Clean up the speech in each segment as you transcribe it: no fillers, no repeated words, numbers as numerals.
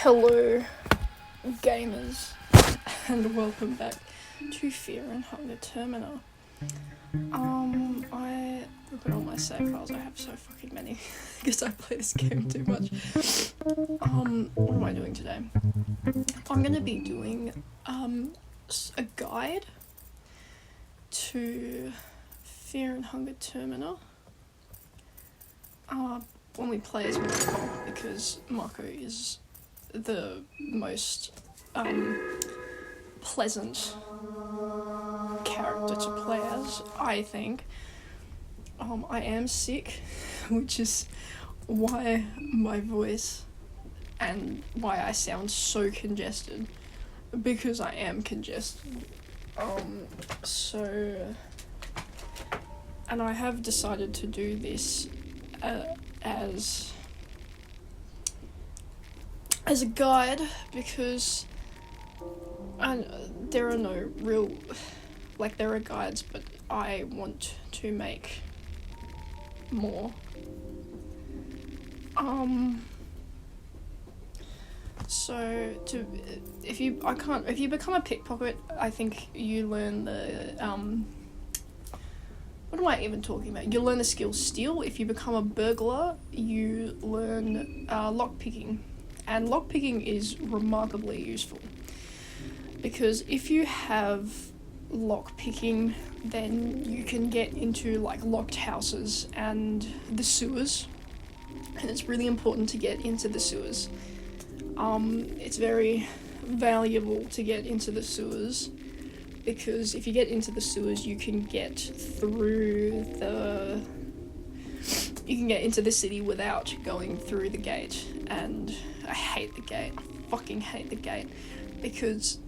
Hello, gamers, and welcome back to Fear and Hunger Termina. I look at all my save files. I have so fucking many because I play this game too much. What am I doing today? I'm gonna be doing a guide to Fear and Hunger Termina. When we play as Mako, because Mako is the most pleasant character to play as, I think. I am sick, which is why my voice and why I sound so congested, because I am congested. And I have decided to do this as a guide, because there are no real, there are guides, but I want to make more. If you become a pickpocket, I think you learn the what am I even talking about? You learn the skill steal. If you become a burglar, you learn lockpicking. And lockpicking is remarkably useful, because if you have lockpicking, then you can get into locked houses and the sewers, and it's really important to get into the sewers. It's very valuable to get into the sewers, because if you get into the sewers, you can get into the city without going through the gate. And I hate the gate. I fucking hate the gate, because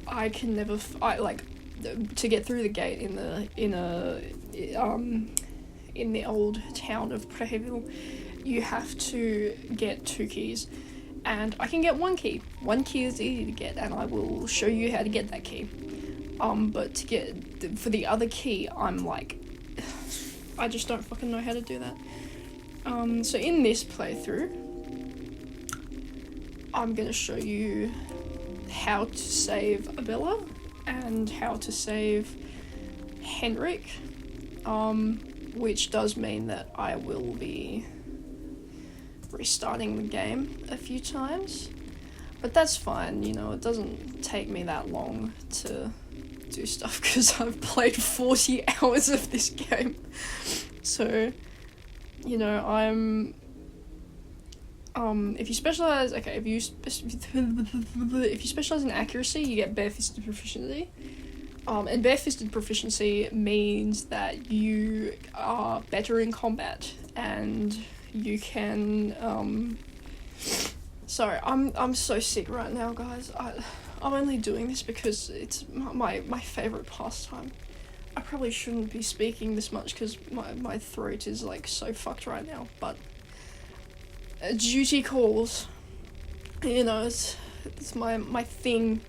I can never to get through the gate in the old town of Preheville, you have to get 2 keys, and I can get 1 key. 1 key is easy to get, and I will show you how to get that key. But for the other key, I just don't fucking know how to do that. So in this playthrough, I'm gonna show you how to save Abella and how to save Henrik, which does mean that I will be restarting the game a few times, but that's fine, it doesn't take me that long to do stuff, because I've played 40 hours of this game. So, I'm if you specialize in accuracy, you get barefisted proficiency. And barefisted proficiency means that you are better in combat, and you can sorry, I'm so sick right now, guys. I'm only doing this because it's my favorite pastime. I probably shouldn't be speaking this much because my throat is so fucked right now, but duty calls. It's my thing.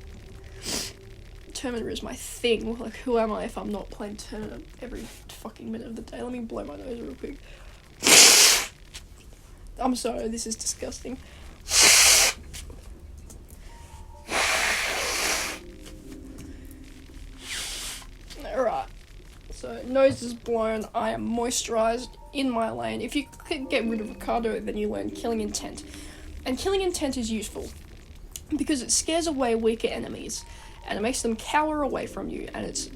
Termina is my thing. Who am I if I'm not playing Termina every fucking minute of the day? Let me blow my nose real quick. I'm sorry, this is disgusting. Alright, so nose is blown, I am moisturised in my lane. If you get rid of Ricardo, then you learn Killing Intent. And Killing Intent is useful because it scares away weaker enemies, and it makes them cower away from you, and it's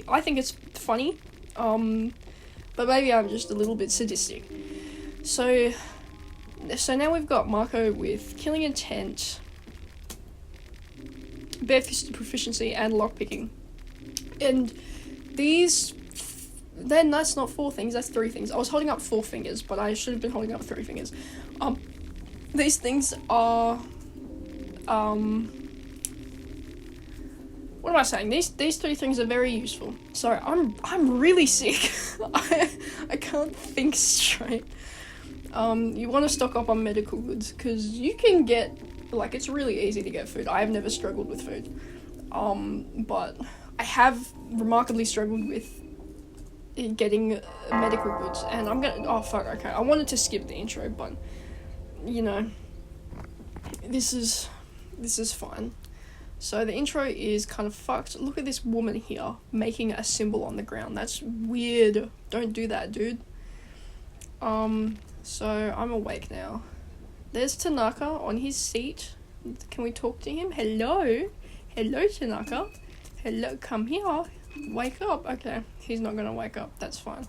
I think it's funny, but maybe I'm just a little bit sadistic. So now we've got Mako with Killing Intent, barefisted proficiency, and lockpicking. And then that's not 4 things, that's 3 things. I was holding up 4 fingers, but I should have been holding up 3 fingers. These things are, what am I saying? These 3 things are very useful. Sorry, I'm really sick. I can't think straight. You want to stock up on medical goods, because you can get, it's really easy to get food. I have never struggled with food. But I have remarkably struggled with getting medical goods. And I'm gonna, oh fuck, okay, I wanted to skip the intro, but, you know, this is fine. So the intro is kind of fucked. Look at this woman here making a symbol on the ground. That's weird. Don't do that, dude. So I'm awake now. There's Tanaka on his seat. Can we talk to him? Hello? Hello, Tanaka. Hello, come here. Wake up. Okay, he's not gonna wake up. That's fine.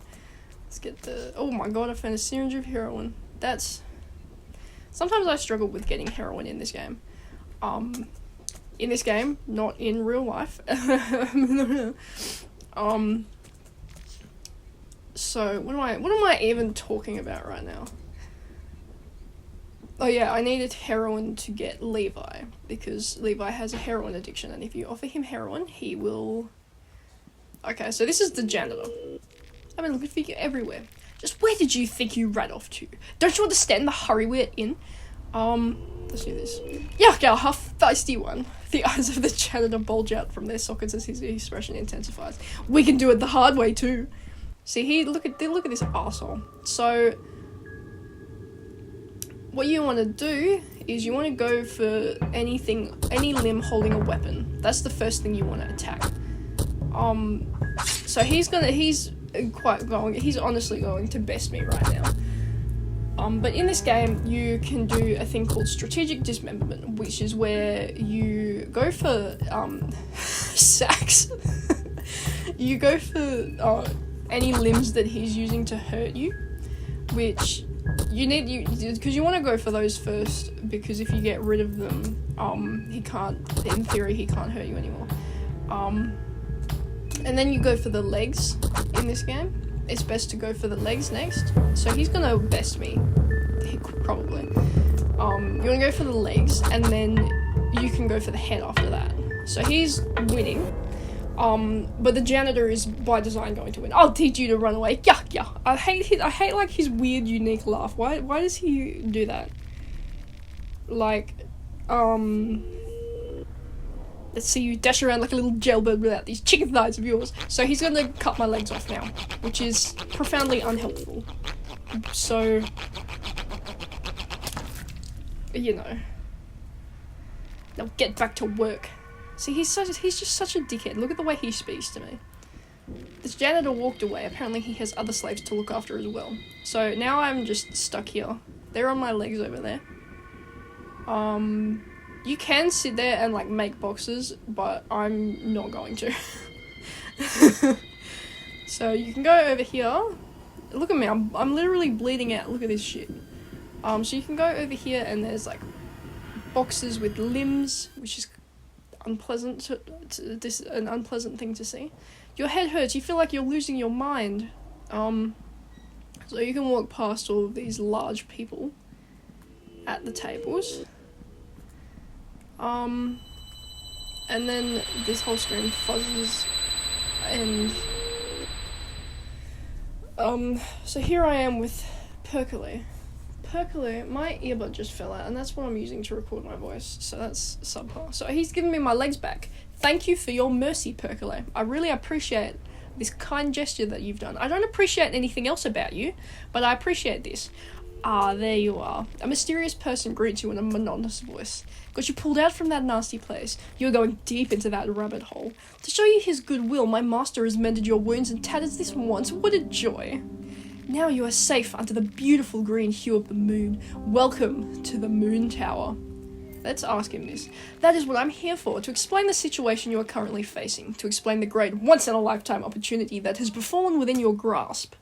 Let's get the... Oh my god, I found a syringe of heroin. That's... Sometimes I struggle with getting heroin in this game. In this game, not in real life. So, what am I even talking about right now? Oh yeah, I needed heroin to get Levi, because Levi has a heroin addiction, and if you offer him heroin, he will... Okay, so this is the janitor. I've been looking for you everywhere. Just where did you think you ran off to? Don't you understand the hurry we're in? Let's do this. Yeah, half feisty one. The eyes of the janitor bulge out from their sockets as his expression intensifies. We can do it the hard way too. See, look at this arsehole. So, what you want to do is you want to go for any limb holding a weapon. That's the first thing you want to attack. So he's honestly going to best me right now. But in this game, you can do a thing called strategic dismemberment, which is where you go for, sacks. You go for, any limbs that he's using to hurt you, which because you want to go for those first, because if you get rid of them, in theory, he can't hurt you anymore. And then you go for the legs in this game. It's best to go for the legs next. So he's gonna best me, probably. You want to go for the legs, and then you can go for the head after that. So he's winning. But the janitor is by design going to win. I'll teach you to run away. Yeah. I hate like his weird, unique laugh. Why does he do that? Like, let's see you dash around like a little jailbird without these chicken thighs of yours. So he's gonna cut my legs off now, which is profoundly unhelpful. So, you know. Now get back to work. See, he's just such a dickhead. Look at the way he speaks to me. This janitor walked away. Apparently he has other slaves to look after as well. So now I'm just stuck here. They're on my legs over there. You can sit there and like make boxes, but I'm not going to. So you can go over here. Look at me, I'm literally bleeding out. Look at this shit. So you can go over here and there's like boxes with limbs, which is unpleasant an unpleasant thing to see. Your head hurts, you feel like you're losing your mind. So you can walk past all of these large people at the tables. And then this whole screen fuzzes, and so here I am with Percolate, my earbud just fell out, and that's what I'm using to record my voice, so that's subpar. So he's giving me my legs back. Thank you for your mercy, Percolate. I really appreciate this kind gesture that you've done. I don't appreciate anything else about you, but I appreciate this. Ah, there you are. A mysterious person greets you in a monotonous voice. Got you pulled out from that nasty place. You're going deep into that rabbit hole. To show you his goodwill, my master has mended your wounds and tatters this once. What a joy. Now you are safe under the beautiful green hue of the moon. Welcome to the Moon Tower. Let's ask him this. That is what I'm here for, to explain the situation you are currently facing, to explain the great once-in-a-lifetime opportunity that has befallen within your grasp.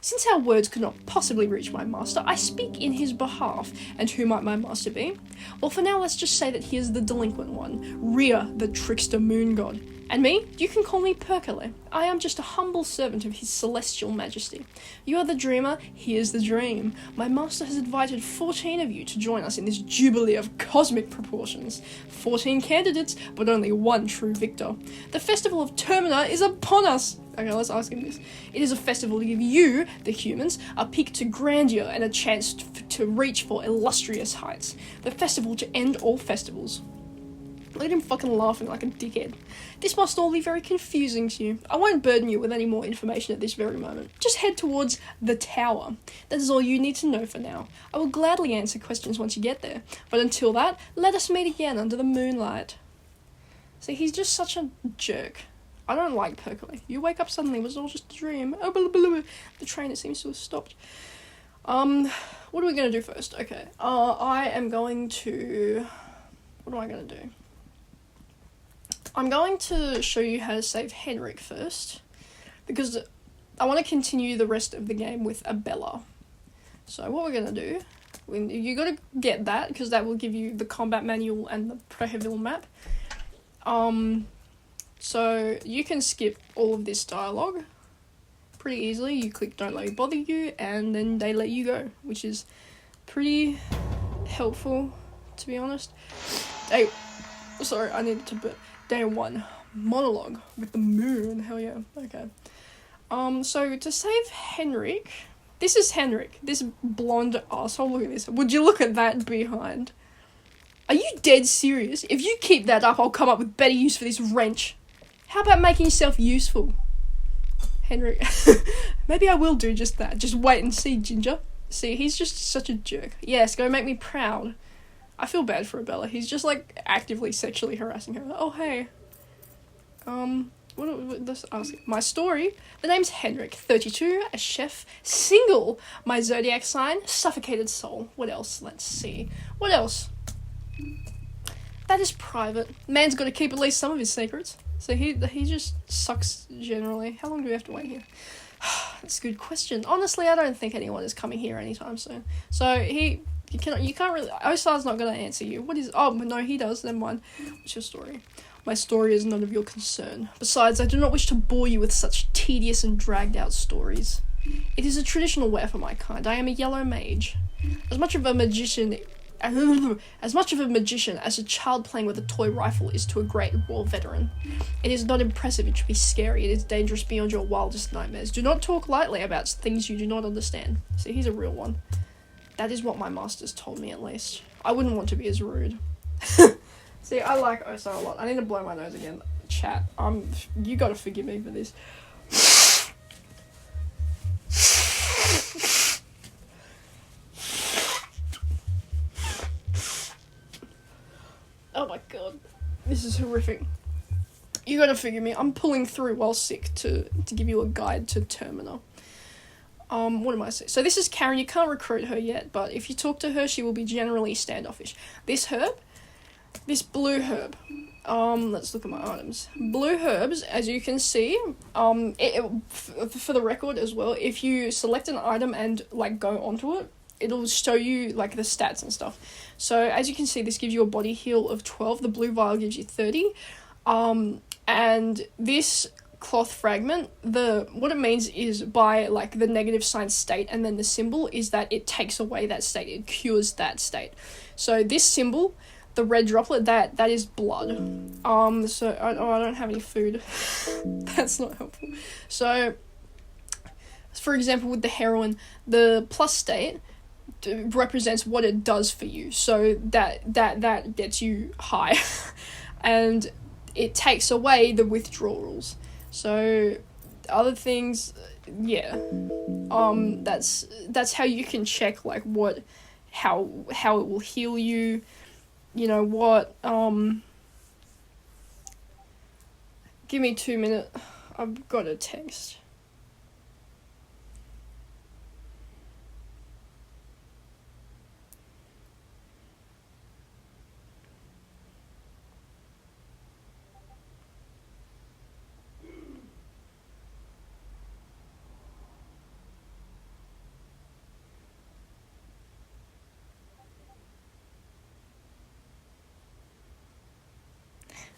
Since our words could not possibly reach my master, I speak in his behalf. And who might my master be? Well, for now, let's just say that he is the delinquent one, Rhea, the trickster moon god. And me? You can call me Percolate. I am just a humble servant of his celestial majesty. You are the dreamer, here's the dream. My master has invited 14 of you to join us in this jubilee of cosmic proportions. 14 candidates, but only one true victor. The festival of Termina is upon us. Okay, let's ask him this. It is a festival to give you, the humans, a peak to grandeur and a chance to reach for illustrious heights. The festival to end all festivals. Look at him fucking laughing like a dickhead. This must all be very confusing to you. I won't burden you with any more information at this very moment. Just head towards the tower. That is all you need to know for now. I will gladly answer questions once you get there. But until that, let us meet again under the moonlight. See, he's just such a jerk. I don't like Percolate. You wake up suddenly, it was all just a dream. Oh, blah, blah, blah. The train, it seems to have stopped. What are we going to do first? Okay, I am going to... What am I going to do? I'm going to show you how to save Henrik first, because I want to continue the rest of the game with Abella. So what we're going to do, you got to get that, because that will give you the combat manual and the Preheville map. So you can skip all of this dialogue pretty easily. You click don't let me bother you, and then they let you go, which is pretty helpful, to be honest. Sorry, I needed to put day 1 monologue with the moon. Hell yeah. Okay. So to save Henrik, this is Henrik, this blonde asshole. Look at this. Would you look at that behind? Are you dead serious? If you keep that up, I'll come up with better use for this wrench. How about making yourself useful, Henrik? Maybe I will do just that. Just wait and see, Ginger. See, he's just such a jerk. Yes, go make me proud. I feel bad for Abella. He's just, like, actively sexually harassing her. Oh, hey. Let's ask it. My story. The name's Henrik, 32, a chef, single. My zodiac sign, suffocated soul. What else? Let's see. What else? That is private. Man's got to keep at least some of his secrets. So he just sucks generally. How long do we have to wait here? That's a good question. Honestly, I don't think anyone is coming here anytime soon. So you can't really... Osar's not going to answer you. What is... Oh, no, he does. Never mind. What's your story? My story is none of your concern. Besides, I do not wish to bore you with such tedious and dragged-out stories. It is a traditional wear for my kind. I am a yellow mage. As much of a magician as a child playing with a toy rifle is to a great war veteran. It is not impressive, it should be scary, it is dangerous beyond your wildest nightmares. Do not talk lightly about things you do not understand. See, he's a real one. That is what my masters told me, at least. I wouldn't want to be as rude. See, I like Osar a lot. I need to blow my nose again. Chat, you gotta forgive me for this. Oh my god. This is horrific. You gotta forgive me. I'm pulling through while sick to give you a guide to Termina. What am I saying? So this is Karen. You can't recruit her yet, but if you talk to her, she will be generally standoffish. This herb, this blue herb. Let's look at my items. Blue herbs, as you can see, for the record as well, if you select an item and, like, go onto it, it'll show you, like, the stats and stuff. So, as you can see, this gives you a body heal of 12. The blue vial gives you 30. And this cloth fragment, what it means is by, like, the negative sign state and then the symbol is that it takes away that state. It cures that state. So, this symbol, the red droplet, that is blood. So, I don't have any food. That's not helpful. So, for example, with the heroin, the plus state represents what it does for you, so that gets you high. And it takes away the withdrawals. So other things, yeah, that's how you can check, like, how it will heal you, you know what. Give me 2 minutes, I've got a text.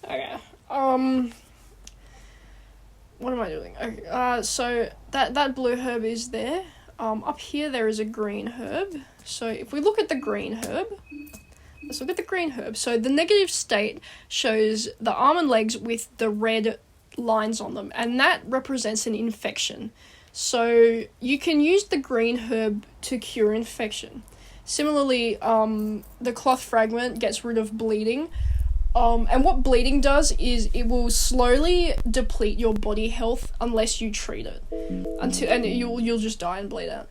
Okay, what am I doing? Okay, so that blue herb is there. Up here there is a green herb. So if we look at the green herb, let's look at the green herb. So the negative state shows the arm and legs with the red lines on them, and that represents an infection. So you can use the green herb to cure infection. Similarly, the cloth fragment gets rid of bleeding. And what bleeding does is it will slowly deplete your body health unless you treat it, and you'll just die and bleed out.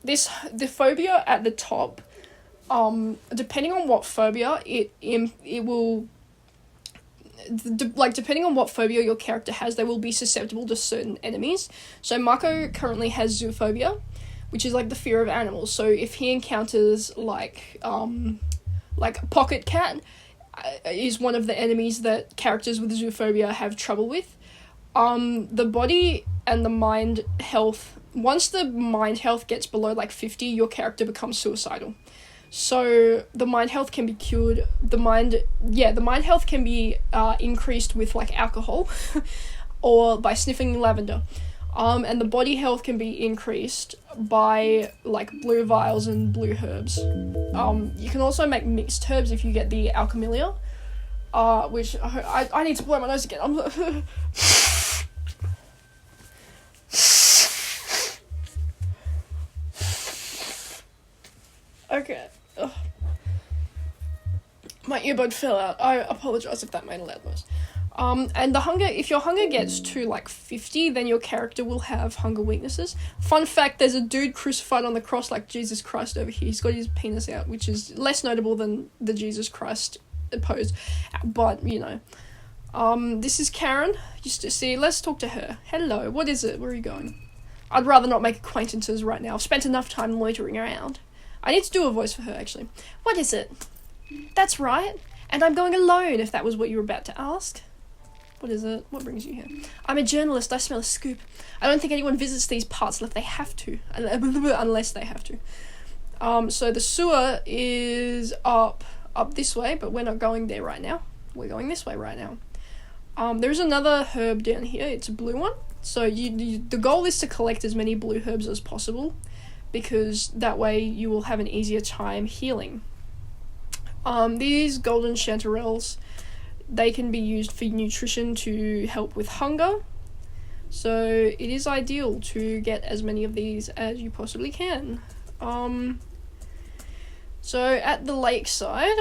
The phobia at the top, depending on what phobia it will. Depending on what phobia your character has, they will be susceptible to certain enemies. So Marco currently has zoophobia, which is like the fear of animals. So if he encounters like Pocket Cat is one of the enemies that characters with zoophobia have trouble with. The body and the mind health, once the mind health gets below like 50, your character becomes suicidal. So the mind health can be cured. The mind health can be increased with like alcohol or by sniffing lavender. And the body health can be increased by like blue vials and blue herbs. You can also make mixed herbs if you get the alchemilia, which I need to blow my nose again. Okay. Ugh. My earbud fell out. I apologize if that made a loud noise. And if your hunger gets to like 50, then your character will have hunger weaknesses. Fun fact, there's a dude crucified on the cross like Jesus Christ over here. He's got his penis out, which is less notable than the Jesus Christ pose. But, you know. This is Karen. Let's talk to her. Hello, what is it? Where are you going? I'd rather not make acquaintances right now. I've spent enough time loitering around. I need to do a voice for her, actually. What is it? That's right. And I'm going alone, if that was what you were about to ask. What is it? What brings you here? I'm a journalist. I smell a scoop. I don't think anyone visits these parts unless they have to. So the sewer is up this way, but we're not going there right now. We're going this way right now. There's another herb down here. It's a blue one. So the goal is to collect as many blue herbs as possible, because that way you will have an easier time healing. These golden chanterelles, they can be used for nutrition to help with hunger. So it is ideal to get as many of these as you possibly can. So at the lakeside,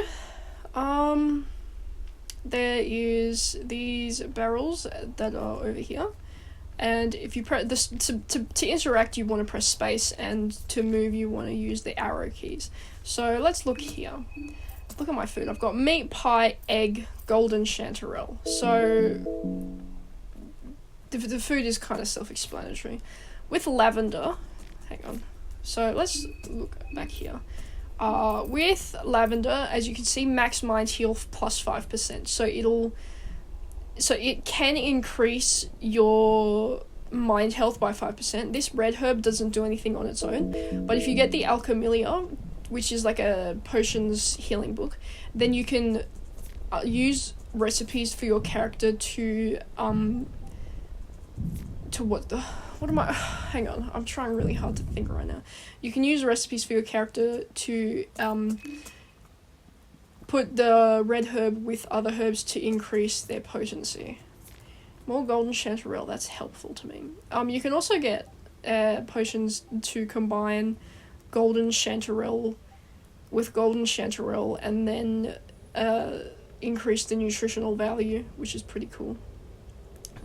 there is these barrels that are over here. And if you press this to interact, you want to press space, and to move, you want to use the arrow keys. So let's look here. Look at my food. I've got meat pie, egg, golden chanterelle. So the food is kind of self-explanatory. With lavender, hang on. So let's look back here. With lavender, as you can see, max mind heal plus 5%. So it can increase your mind health by 5%. This red herb doesn't do anything on its own, but if you get the alchemilia, which is like a potions healing book, then you can use recipes for your character to hang on, I'm trying really hard to think right now. You can use recipes for your character to put the red herb with other herbs to increase their potency. More golden chanterelle, that's helpful to me. You can also get potions to combine golden chanterelle with golden chanterelle and then increase the nutritional value, which is pretty cool.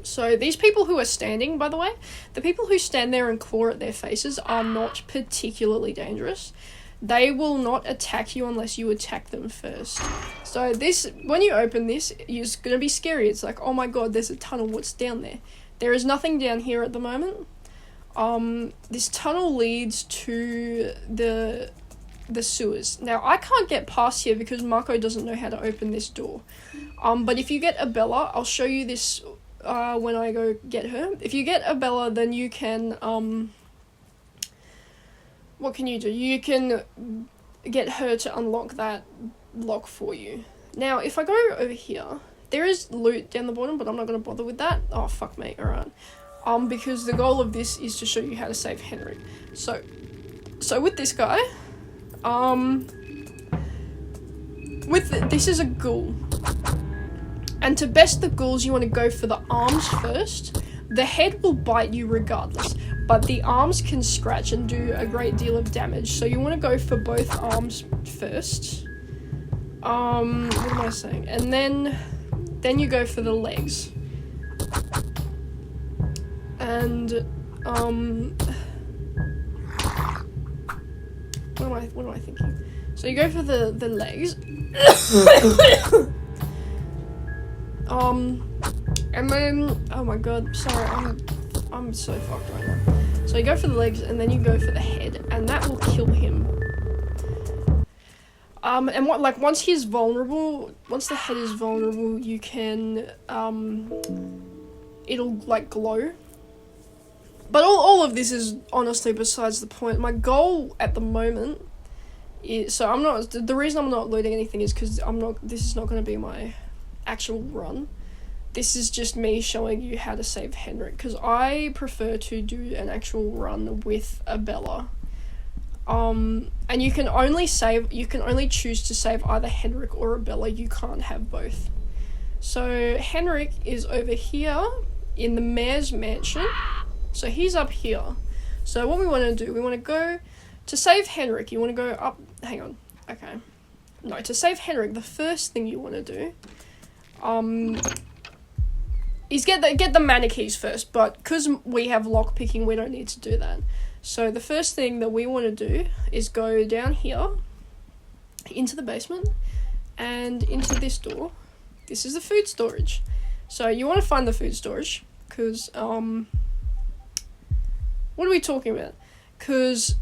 So these people who are standing, by the way, the people who stand there and claw at their faces are not particularly dangerous. They will not attack you unless you attack them first. So this, when you open this, it's going to be scary. It's like, oh my god, there's a tunnel, what's down there? There is nothing down here at the moment. This tunnel leads to the sewers. Now, I can't get past here because Marco doesn't know how to open this door. But if you get Abella, I'll show you this when I go get her. If you get Abella, then you can, what can you do? You can get her to unlock that lock for you. Now, if I go over here, there is loot down the bottom, but I'm not going to bother with that. Oh, fuck me, alright. Because the goal of this is to show you how to save Henrik. So with this guy, this is a ghoul. And to best the ghouls, you want to go for the arms first. The head will bite you regardless, but the arms can scratch and do a great deal of damage. So you want to go for both arms first. What am I saying? And then you go for the legs. And, what am I thinking? So you go for the legs. And then, oh my god, sorry, I'm so fucked right now. So you go for the legs, and then you go for the head, and that will kill him. And once he's vulnerable, once the head is vulnerable, you can, it'll, like, glow. But all of this is honestly besides the point. My goal at the moment is, so I'm not, the reason I'm not loading anything is because this is not going to be my actual run. This is just me showing you how to save Henrik, because I prefer to do an actual run with Abella. And you can only choose to save either Henrik or Abella. You can't have both. So Henrik is over here in the mayor's mansion. So he's up here. So what we want to do, we want to go to save Henrik. You want to go up. Hang on. Okay. No, to save Henrik, the first thing you want to do, is get the mana keys first. But because we have lock picking, we don't need to do that. So the first thing that we want to do is go down here into the basement and into this door. This is the food storage. So you want to find the food storage because what are we talking about? Because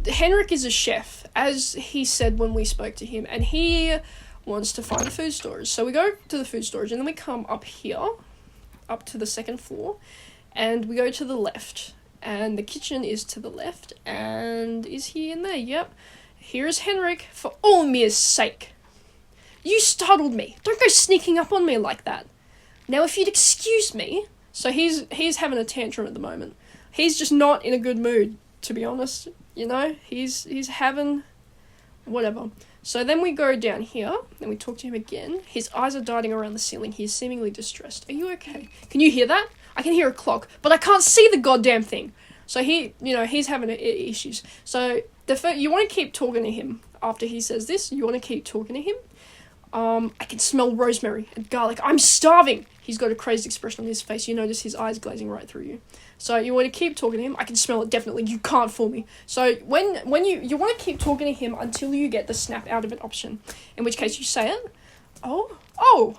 Henrik is a chef, as he said when we spoke to him, and he wants to find the food storage. So we go to the food storage, and then we come up here, up to the second floor, and we go to the left. And the kitchen is to the left, and is he in there? Yep. Here is Henrik, for Olmir's sake. You startled me. Don't go sneaking up on me like that. Now, if you'd excuse me. So he's having a tantrum at the moment. He's just not in a good mood, to be honest. You know, he's having whatever. So then we go down here, and we talk to him again. His eyes are darting around the ceiling. He's seemingly distressed. Are you okay? Can you hear that? I can hear a clock, but I can't see the goddamn thing. So he's having issues. So you want to keep talking to him after he says this. You want to keep talking to him. I can smell rosemary and garlic. I'm starving. He's got a crazed expression on his face. You notice his eyes glazing right through you. So you want to keep talking to him. I can smell it definitely. You can't fool me. So when you want to keep talking to him until you get the snap out of it option. In which case you say it. Oh.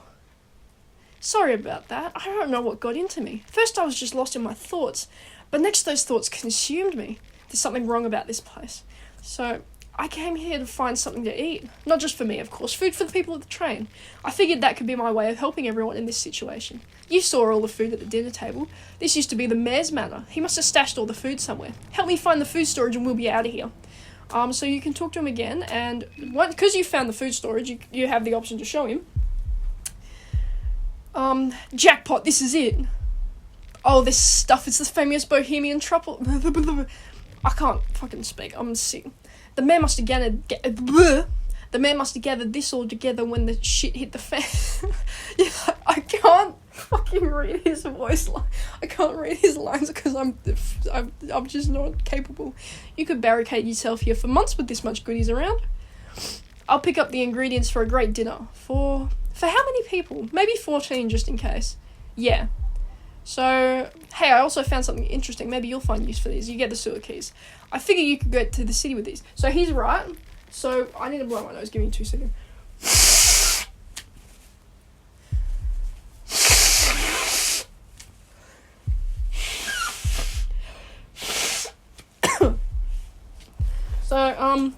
Sorry about that. I don't know what got into me. First I was just lost in my thoughts, but next those thoughts consumed me. There's something wrong about this place. So I came here to find something to eat. Not just for me, of course. Food for the people at the train. I figured that could be my way of helping everyone in this situation. You saw all the food at the dinner table. This used to be the mayor's manor. He must have stashed all the food somewhere. Help me find the food storage and we'll be out of here. So you can talk to him again, and because you found the food storage, you have the option to show him. Jackpot, this is it. Oh, this stuff, it's the famous Bohemian truffle. I can't fucking speak, I'm sick. The man must have gathered this all together when the shit hit the fan. Yeah, I can't fucking read his voice. I can't read his lines because I'm just not capable. You could barricade yourself here for months with this much goodies around. I'll pick up the ingredients for a great dinner. For how many people? Maybe 14 just in case. Yeah. So, hey, I also found something interesting. Maybe you'll find use for these. You get the sewer keys. I figure you could go to the city with these. So he's right. So I need to blow my nose. Give me 2 seconds. So,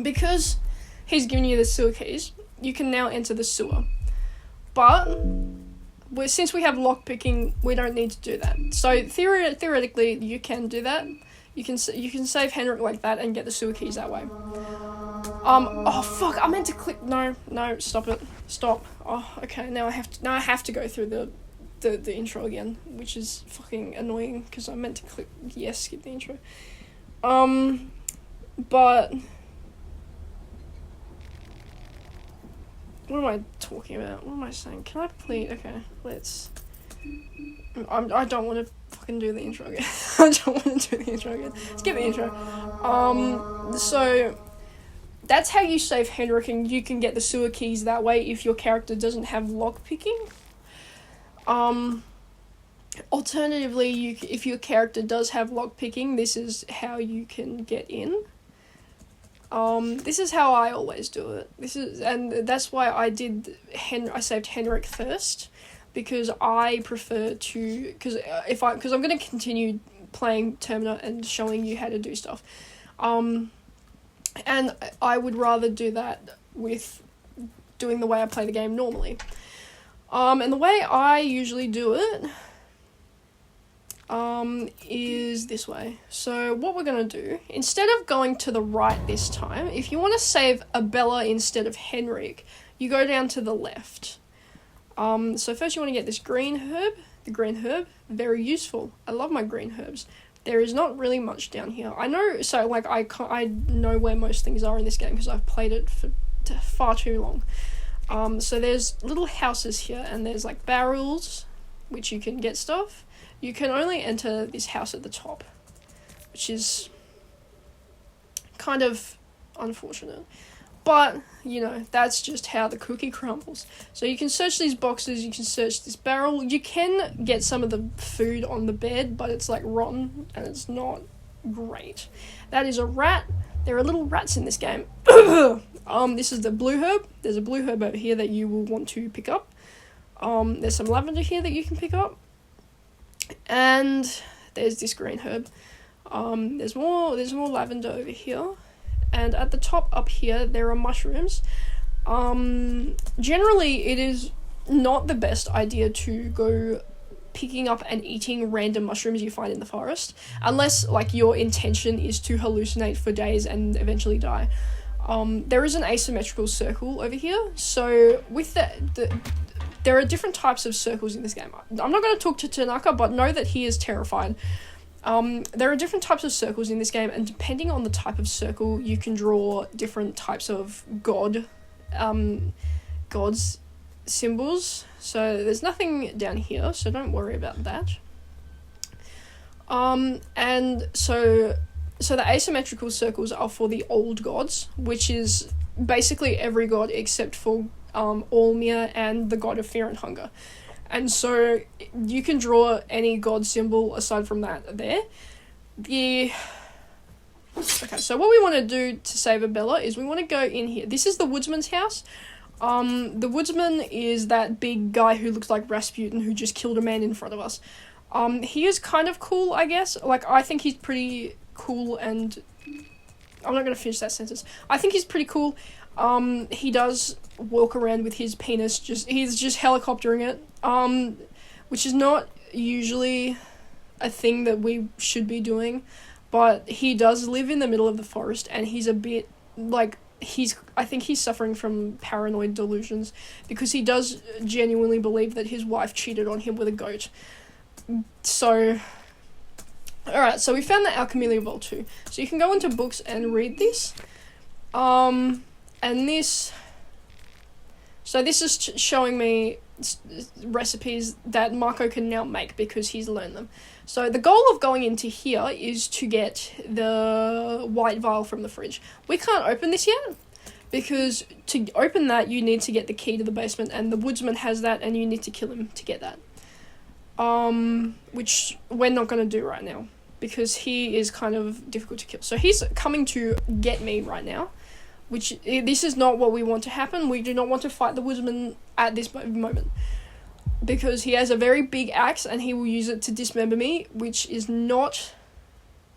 because he's giving you the sewer keys, you can now enter the sewer. But since we have lockpicking, we don't need to do that. So theoretically, you can do that. You can save Henrik like that and get the sewer keys that way. Oh fuck! I meant to click. No, stop it. Stop. Oh, okay. Now I have to go through the intro again, which is fucking annoying because I meant to click yes, skip the intro. But what am I talking about? What am I saying? Can I please? Okay, let's. I don't want to fucking do the intro again. I don't want to do the intro again. Skip the intro. So that's how you save Henrik, and you can get the sewer keys that way if your character doesn't have lock picking. Alternatively, if your character does have lock picking, this is how you can get in. This is how I always do it. And that's why I saved Henrik first, because I prefer to, because I'm going to continue playing Termina and showing you how to do stuff. And I would rather do that with doing the way I play the game normally. And the way I usually do it is this way. So what we're going to do, instead of going to the right this time, if you want to save Abella instead of Henrik, you go down to the left. So first you want to get this green herb. The green herb, very useful. I love my green herbs. There is not really much down here. I know, so like I know where most things are in this game because I've played it for far too long. So there's little houses here, and there's like barrels, which you can get stuff. You can only enter this house at the top, which is kind of unfortunate. But, you know, that's just how the cookie crumbles. So you can search these boxes, you can search this barrel. You can get some of the food on the bed, but it's like rotten, and it's not great. That is a rat. There are little rats in this game. This is the blue herb. There's a blue herb over here that you will want to pick up. There's some lavender here that you can pick up. And there's this green herb. There's more lavender over here. And at the top up here, there are mushrooms. Generally, it is not the best idea to go picking up and eating random mushrooms you find in the forest, unless like your intention is to hallucinate for days and eventually die. There is an asymmetrical circle over here. So with there are different types of circles in this game. I'm not going to talk to Tanaka, but know that he is terrified. There are different types of circles in this game, and depending on the type of circle, you can draw different types of god's symbols. So there's nothing down here, so don't worry about that. And so the asymmetrical circles are for the old gods, which is basically every god except for Olmir and the god of fear and hunger. And so you can draw any god symbol aside from that there. Okay, so what we want to do to save Abella is we want to go in here. This is the woodsman's house. The woodsman is that big guy who looks like Rasputin who just killed a man in front of us. He is kind of cool, I guess. Like, I think he's pretty cool, and I'm not going to finish that sentence. I think he's pretty cool. He does walk around with his penis, he's just helicoptering it, which is not usually a thing that we should be doing, but he does live in the middle of the forest, and he's a bit, like, I think he's suffering from paranoid delusions, because he does genuinely believe that his wife cheated on him with a goat. So, alright, so we found the Alchemy Vault 2. So you can go into books and read this. And this... So this is showing me recipes that Marco can now make because he's learned them. So the goal of going into here is to get the white vial from the fridge. We can't open this yet because to open that you need to get the key to the basement, and the woodsman has that and you need to kill him to get that. Which we're not going to do right now because he is kind of difficult to kill. So he's coming to get me right now. Which, this is not what we want to happen. We do not want to fight the woodsman at this moment. Because he has a very big axe and he will use it to dismember me, which is not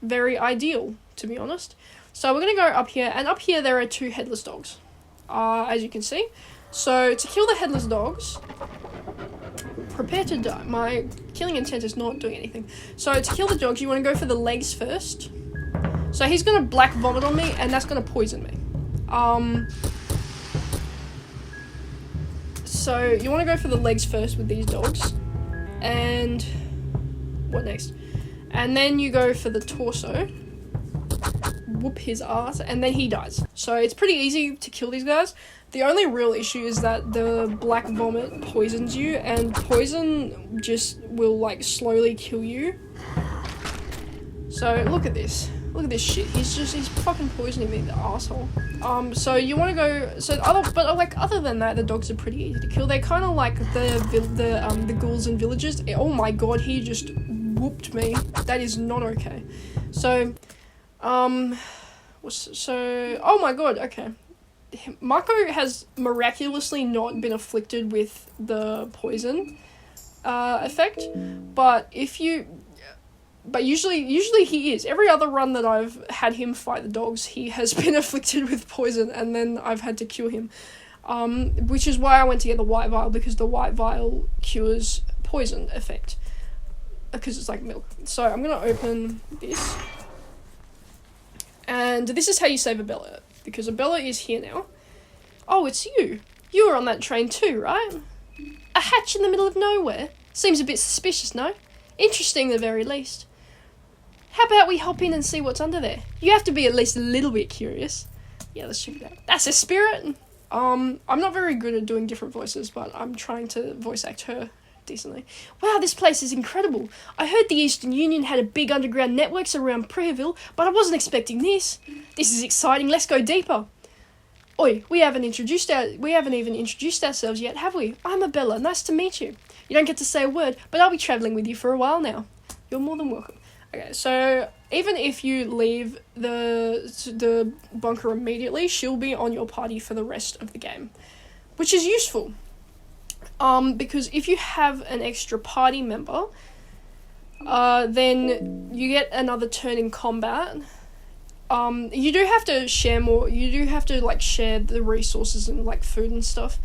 very ideal, to be honest. So we're going to go up here, and up here there are 2 headless dogs, as you can see. So to kill the headless dogs, prepare to die. My killing intent is not doing anything. So to kill the dogs, you want to go for the legs first. So he's going to black vomit on me, and that's going to poison me. So you want to go for the legs first with these dogs, and what next? And then you go for the torso, whoop his ass, and then he dies. So it's pretty easy to kill these guys. The only real issue is that the black vomit poisons you, and poison just will like slowly kill you. So look at this. Look at this shit. He's fucking poisoning me, the asshole. So you want to go, but other than that, the dogs are pretty easy to kill. They're kind of like the ghouls in villages. Oh my god, he just whooped me. That is not okay. So, oh my god, okay. Mako has miraculously not been afflicted with the poison effect, but usually he is. Every other run that I've had him fight the dogs, he has been afflicted with poison, and then I've had to cure him. Which is why I went to get the white vial, because the white vial cures poison effect. Because it's like milk. So I'm gonna open this. And this is how you save Abella, because Abella is here now. Oh, it's you. You were on that train too, right? A hatch in the middle of nowhere? Seems a bit suspicious, no? Interesting, at the very least. How about we hop in and see what's under there? You have to be at least a little bit curious. Yeah, let's check it out. That's a spirit! I'm not very good at doing different voices, but I'm trying to voice act her decently. Wow, this place is incredible. I heard the Eastern Union had a big underground networks around Prayerville, but I wasn't expecting this. This is exciting. Let's go deeper. Oi, we haven't even introduced ourselves yet, have we? I'm Abella. Nice to meet you. You don't get to say a word, but I'll be travelling with you for a while now. You're more than welcome. Okay, so even if you leave the bunker immediately, she'll be on your party for the rest of the game, which is useful. Because if you have an extra party member, then you get another turn in combat. You do have to share more. You do have to share the resources and food and stuff,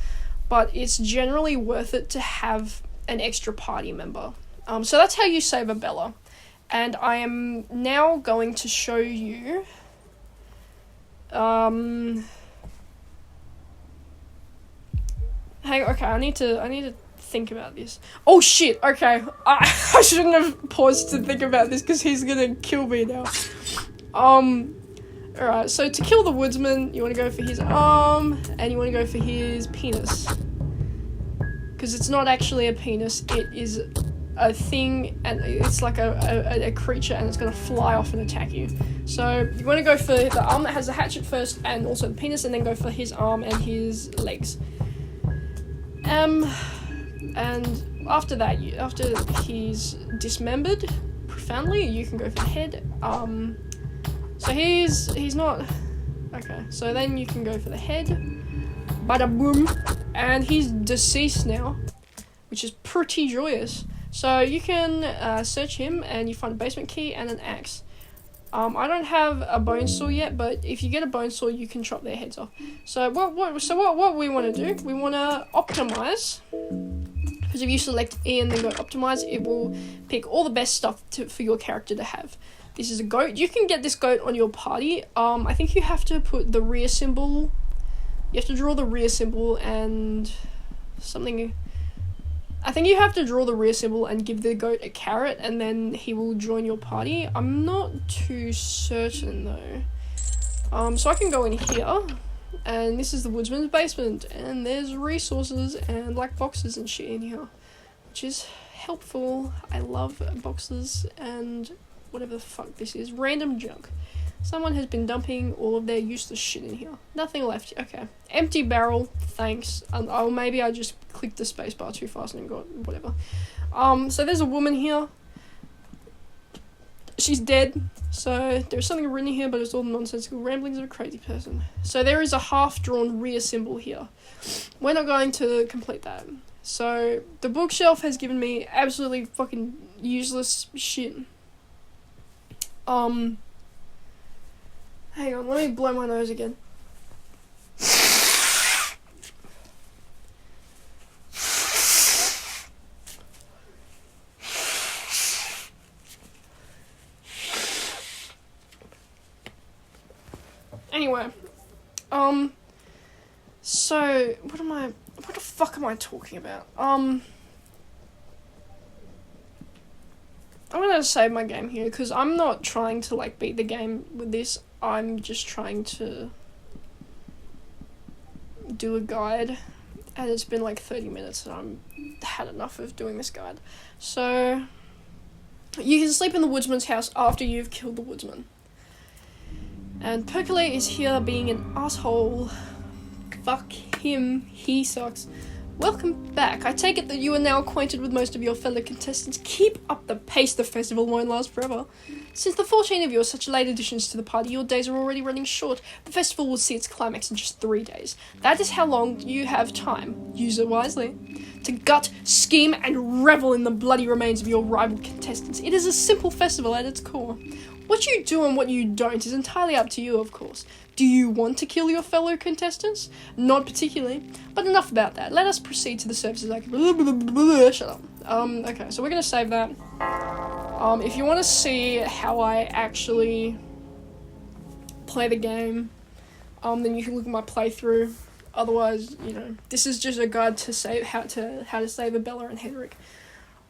but it's generally worth it to have an extra party member. So that's how you save Abella. And I am now going to show you okay, I need to think about this. Oh shit, okay. I shouldn't have paused to think about this because he's gonna kill me now. Alright, so to kill the woodsman, you want to go for his arm, and you want to go for his penis. Because it's not actually a penis, it is a thing, and it's like a creature, and it's going to fly off and attack you. So you want to go for the arm that has the hatchet first, and also the penis, and then go for his arm and his legs. And after that, after he's dismembered profoundly, you can go for the head. So he's not... Okay, so then you can go for the head. Bada boom. And he's deceased now, which is pretty joyous. So you can search him, and you find a basement key and an axe. I don't have a bone saw yet, but if you get a bone saw, you can chop their heads off. So what we want to do, we want to optimize. Because if you select E and then go optimize, it will pick all the best stuff for your character to have. This is a goat. You can get this goat on your party. I think you have to put the rear symbol. You have to draw the rear symbol and something. I think you have to draw the rear symbol and give the goat a carrot, and then he will join your party. I'm not too certain though. So I can go in here, and this is the woodsman's basement, and there's resources and boxes and shit in here, which is helpful. I love boxes and whatever the fuck this is. Random junk. Someone has been dumping all of their useless shit in here. Nothing left. Okay. Empty barrel. Thanks. Maybe I just clicked the spacebar too fast and got whatever. So there's a woman here. She's dead. So there's something written here, but it's all nonsensical ramblings of a crazy person. So there is a half-drawn rear symbol here. We're not going to complete that. So the bookshelf has given me absolutely fucking useless shit. Hang on, let me blow my nose again. Anyway, so what the fuck am I talking about? I'm gonna save my game here, because I'm not trying to, beat the game with this. I'm just trying to do a guide, and it's been 30 minutes, and I'm had enough of doing this guide. So, you can sleep in the woodsman's house after you've killed the woodsman. And Percolate is here being an asshole. Fuck him, he sucks. Welcome back. I take it that you are now acquainted with most of your fellow contestants. Keep up the pace, the festival won't last forever. Since the 14 of you are such late additions to the party, your days are already running short. The festival will see its climax in just 3 days. That is how long you have time, use it wisely, to gut, scheme, and revel in the bloody remains of your rival contestants. It is a simple festival at its core. What you do and what you don't is entirely up to you, of course. Do you want to kill your fellow contestants? Not particularly, but enough about that. Let us proceed to the services. Shut up. Okay, so we're gonna save that. If you want to see how I actually play the game, then you can look at my playthrough. Otherwise, this is just a guide to save how to save Abella and Henrik.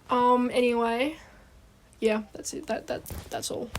Anyway, yeah, that's it. That's all.